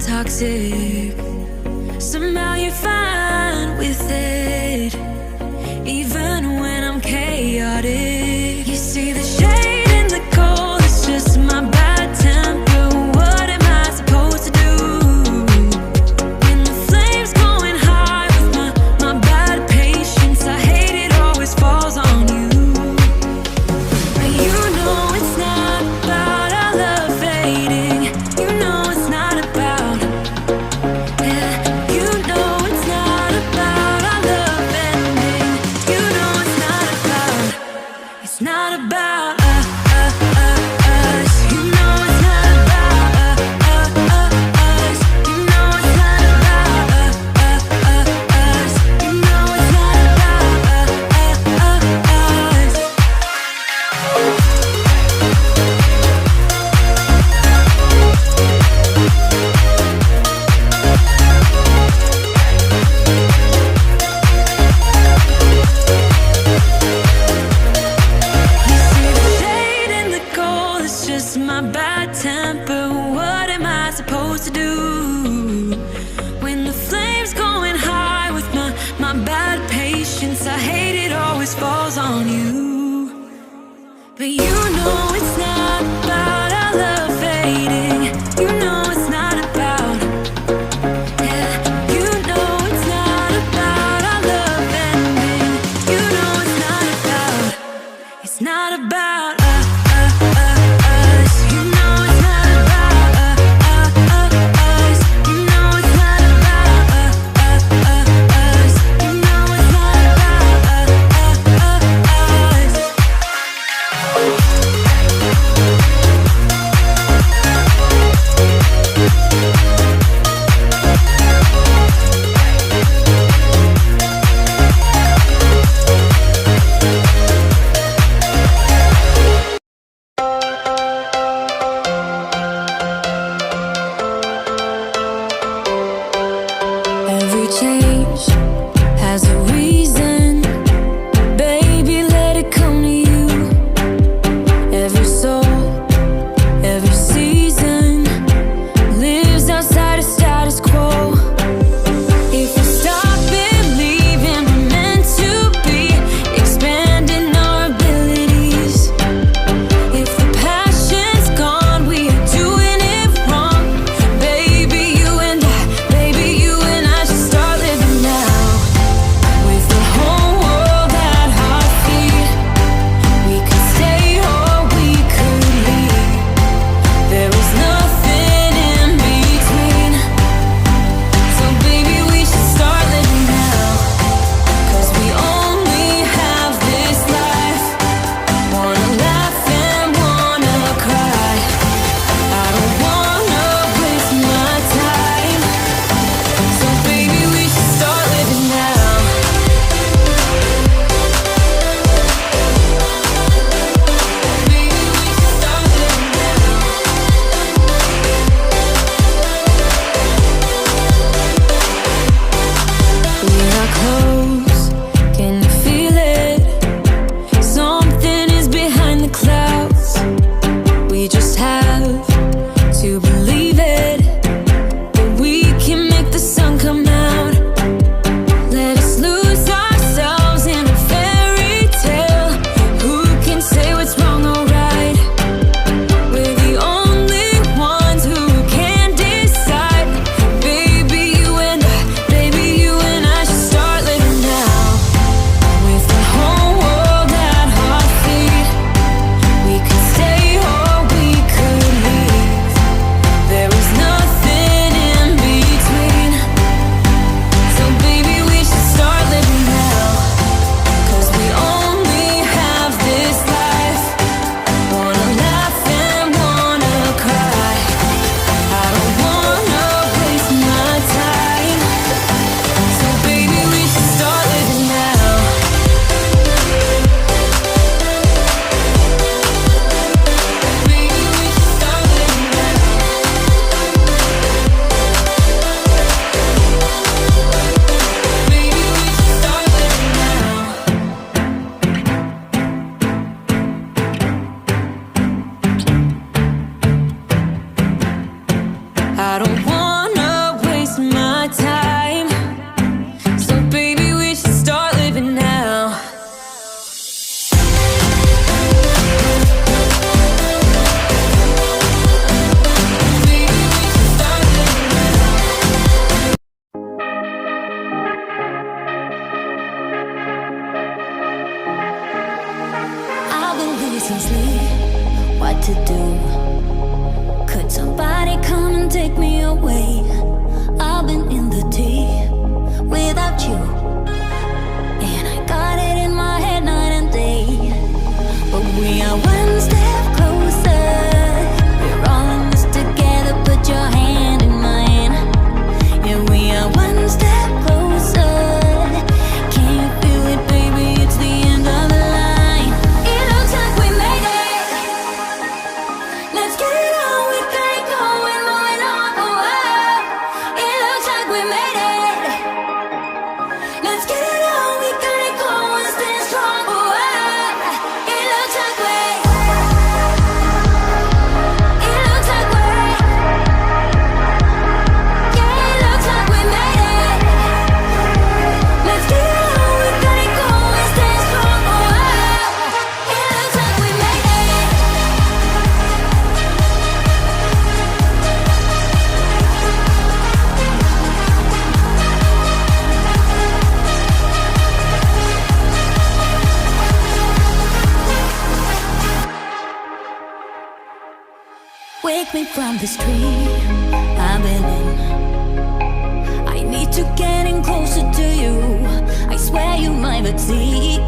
toxic. Somehow you're fine with it, even when I'm chaotic. You see the shade in the cold, it's just my bad temper. What am I supposed to do when the flame's going high with my bad patience? I hate it always falls on you. But you know it's not about our love fading. You know it's not about, yeah. You know it's not about our love ending. You know it's not about, it's not about us. You know it's not about us. You know it's not about us. You know it's not about us. You see the shade in the cold, it's just my bad temper. What am I supposed to do when the flame's going high with my bad patience? I hate it always falls on you. But you know it's not about our love fading. You know it's not about, yeah. You know it's not about our love ending. You know it's not about, it's not about us. You know it's not about us. You know it's not about us. You know it's not about us. Every change has a reason. Baby, let it come to you. Every soul, every season lives outside of status quo. If we stop believing we're meant to be, expanding our abilities. If the passion's gone, we are doing it wrong. Baby, you and I should start living now. Wake me from this dream I've been in. I need to get in closer to you. I swear you might but see